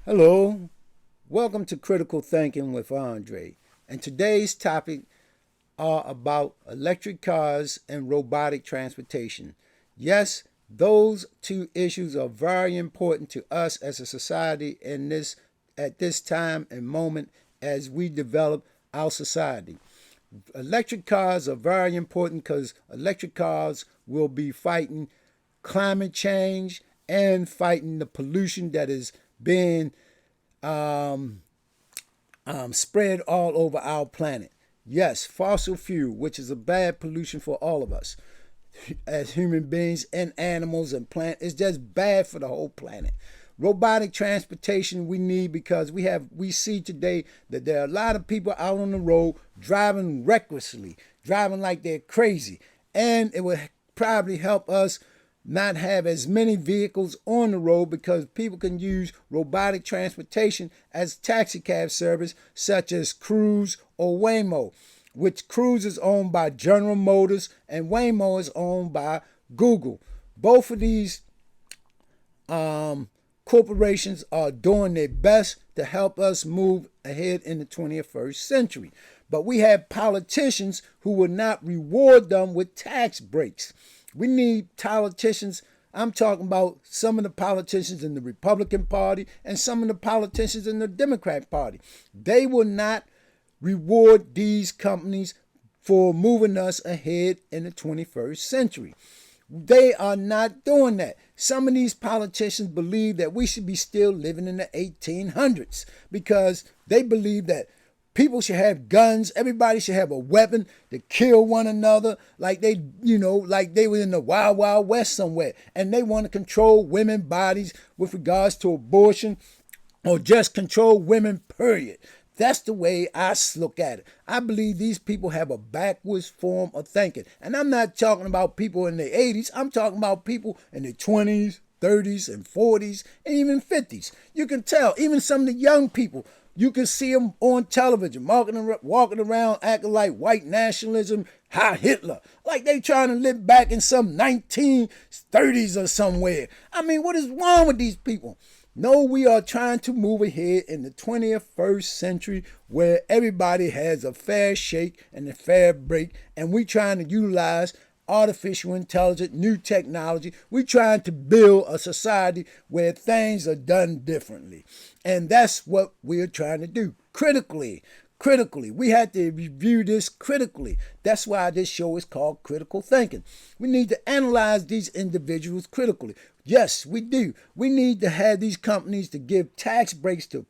Hello, welcome to Critical Thinking with Andre. And today's topic are about electric cars and robotic transportation. Yes, those two issues are very important to us as a society in this at this time and moment as we develop our society. Electric cars are very important because electric cars will be fighting climate change and fighting the pollution that is being um, spread all over our planet. Yes, fossil fuel, which is a bad pollution for all of us as human beings and animals and plants. It's just bad for the whole planet. Robotic transportation we need because we see today that there are a lot of people out on the road driving recklessly, driving like they're crazy. And it would probably help us not have as many vehicles on the road because people can use robotic transportation as taxi cab service such as Cruise or Waymo, which Cruise is owned by General Motors and Waymo is owned by Google. Both of these um, corporations are doing their best to help us move ahead in the 21st century. But we have politicians who will not reward them with tax breaks. We need politicians. I'm talking about some of the politicians in the Republican Party and some of the politicians in the Democrat Party. They will not reward these companies for moving us ahead in the 21st century. They are not doing that. Some of these politicians believe that we should be still living in the 1800s because they believe that people should have guns. Everybody should have a weapon to kill one another, like like they were in the Wild Wild West somewhere. And they want to control women's bodies with regards to abortion or just control women, period. That's the way I look at it. I believe these people have a backwards form of thinking. And I'm not talking about people in their 80s. I'm talking about people in their 20s, 30s, and 40s, and even 50s. You can tell, even some of the young people, you can see them on television walking around acting like white nationalism, Heil Hitler, like they trying to live back in some 1930s or somewhere. I mean, what is wrong with these people? No, we are trying to move ahead in the 21st century where everybody has a fair shake and a fair break, and we trying to utilize artificial intelligence, new technology. We're trying to build a society where things are done differently. And that's what we're trying to do critically. Critically. We had to review this critically. That's why this show is called Critical Thinking. We need to analyze these individuals critically. Yes, we do. We need to have these companies to give tax breaks to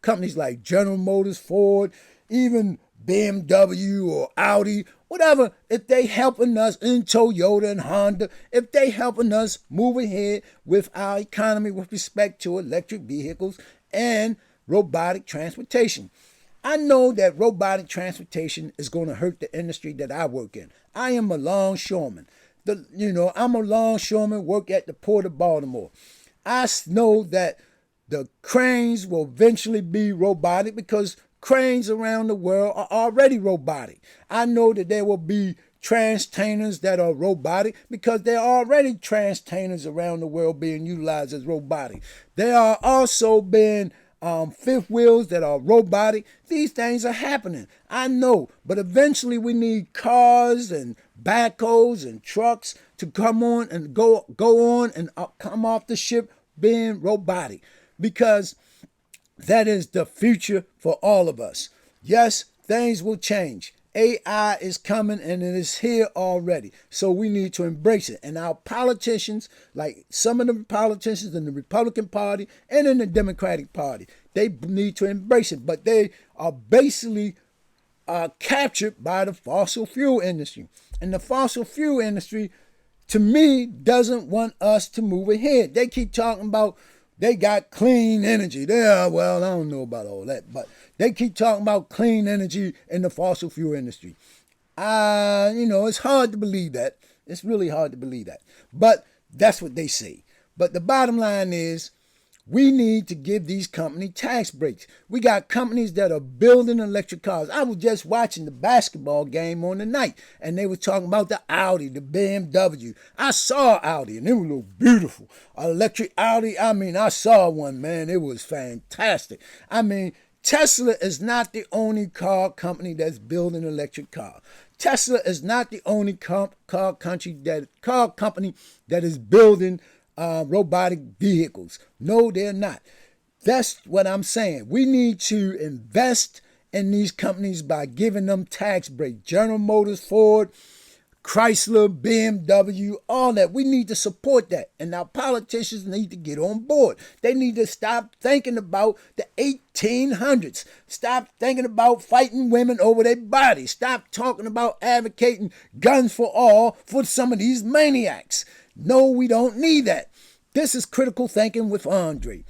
companies like General Motors, Ford, even BMW or Audi, whatever. If they helping us in Toyota and Honda, if they helping us move ahead with our economy with respect to electric vehicles and robotic transportation. I know that robotic transportation is going to hurt the industry that I work in. I am a longshoreman. I'm a longshoreman, work at the Port of Baltimore. I know that the cranes will eventually be robotic because cranes around the world are already robotic. I know that there will be transtainers that are robotic because there are already transtainers around the world being utilized as robotic. There are also being fifth wheels that are robotic. These things are happening. I know, but eventually we need cars and backhoes and trucks to come on and go on and come off the ship being robotic because that is the future for all of us. Yes, things will change. AI is coming and it is here already. So we need to embrace it. And our politicians, like some of the politicians in the Republican Party and in the Democratic Party, they need to embrace it. But they are basically captured by the fossil fuel industry. And the fossil fuel industry, to me, doesn't want us to move ahead. They keep talking about they got clean energy. Well, I don't know about all that, but they keep talking about clean energy in the fossil fuel industry. It's hard to believe that. It's really hard to believe that. But that's what they say. But the bottom line is We need to give these companies tax breaks. We got companies that are building electric cars. I was just watching the basketball game on the night, and they were talking about the Audi, the BMW. I saw Audi, and it was beautiful. Electric Audi, I saw one, man. It was fantastic. Tesla is not the only car company that's building an electric car. Tesla is not the only car company that is building robotic vehicles. No, they're not. That's what I'm saying. We need to invest in these companies by giving them tax breaks. General Motors, Ford, Chrysler, BMW, all that. We need to support that. And our politicians need to get on board. They need to stop thinking about the 1800s. Stop thinking about fighting women over their bodies. Stop talking about advocating guns for all for some of these maniacs. No, we don't need that. This is Critical Thinking with Andre.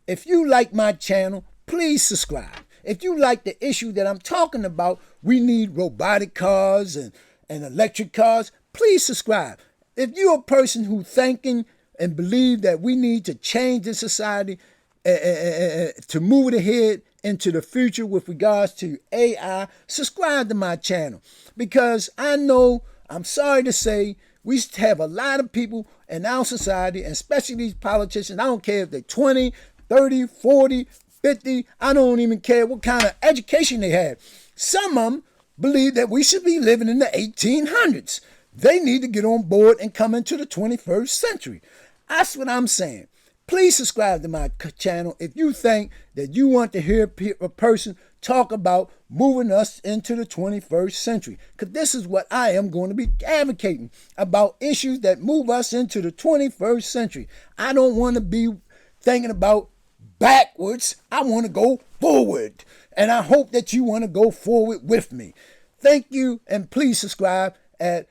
If you like my channel, please subscribe. If you like the issue that I'm talking about, we need robotic cars and electric cars, please subscribe. If you're a person who's thinking and believe that we need to change the society to move it ahead into the future with regards to AI, subscribe to my channel. Because I know, I'm sorry to say, we have a lot of people in our society, and especially these politicians. I don't care if they're 20, 30, 40, 50. I don't even care what kind of education they have. Some of them believe that we should be living in the 1800s. They need to get on board and come into the 21st century. That's what I'm saying. Please subscribe to my channel if you think that you want to hear a person talk about moving us into the 21st century. Because this is what I am going to be advocating about, issues that move us into the 21st century. I don't want to be thinking about backwards. I want to go forward. And I hope that you want to go forward with me. Thank you, and please subscribe at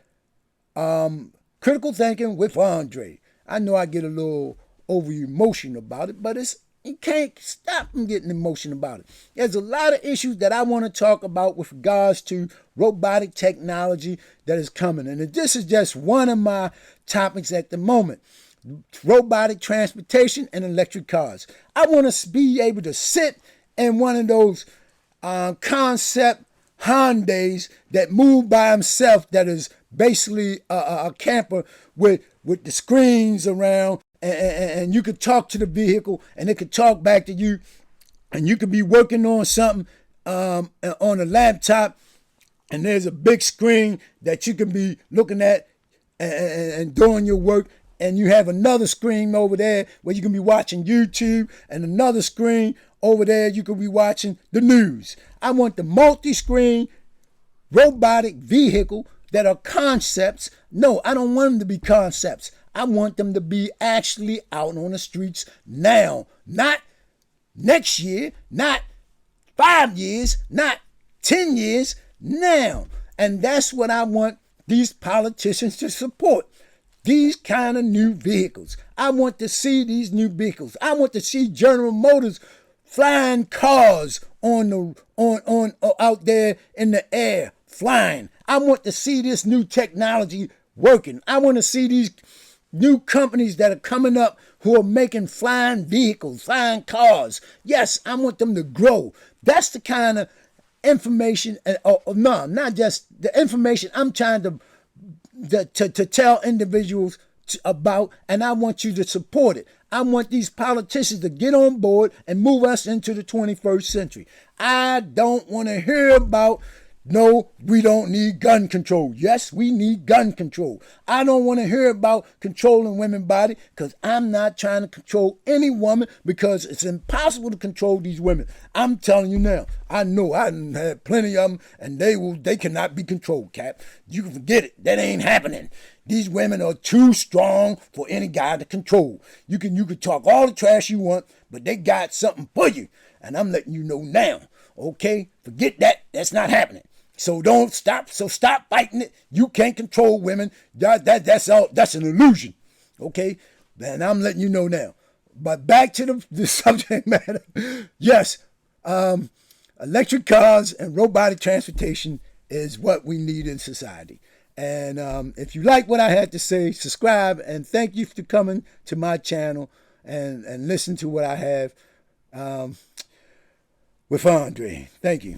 Critical Thinking with Andre. I know I get a little over emotional about it, but you can't stop from getting emotional about it. There's a lot of issues that I want to talk about with regards to robotic technology that is coming. And this is just one of my topics at the moment. Robotic transportation and electric cars. I want to be able to sit in one of those concept Hyundais that move by himself, that is basically a camper with the screens around, and you could talk to the vehicle and it could talk back to you, and you could be working on something on a laptop, and there's a big screen that you can be looking at and doing your work, and you have another screen over there where you can be watching YouTube, and another screen over there you can be watching the news. I want the multi-screen robotic vehicle that are concepts. No, I don't want them to be concepts. I want them to be actually out on the streets now. Not next year, not 5 years, not 10 years, now. And that's what I want these politicians to support. These kind of new vehicles. I want to see these new vehicles. I want to see General Motors flying cars on out there in the air, flying. I want to see this new technology working. I want to see these new companies that are coming up who are making flying vehicles, flying cars. Yes, I want them to grow. That's the kind of information, no, not just the information I'm trying to tell individuals about, and I want you to support it. I want these politicians to get on board and move us into the 21st century. I don't want to hear about, no, we don't need gun control. Yes, we need gun control. I don't want to hear about controlling women's body, because I'm not trying to control any woman, because it's impossible to control these women. I'm telling you now, I know I done had plenty of them, and they cannot be controlled, Cap. You can forget it. That ain't happening. These women are too strong for any guy to control. You can talk all the trash you want, but they got something for you. And I'm letting you know now, okay? Forget that. That's not happening. So don't stop. So stop fighting it. You can't control women. That's an illusion, okay? And I'm letting you know now. But back to the subject matter. Yes, electric cars and robotic transportation is what we need in society. And if you like what I had to say, subscribe, and thank you for coming to my channel. and listen to what I have with Andre. Thank you.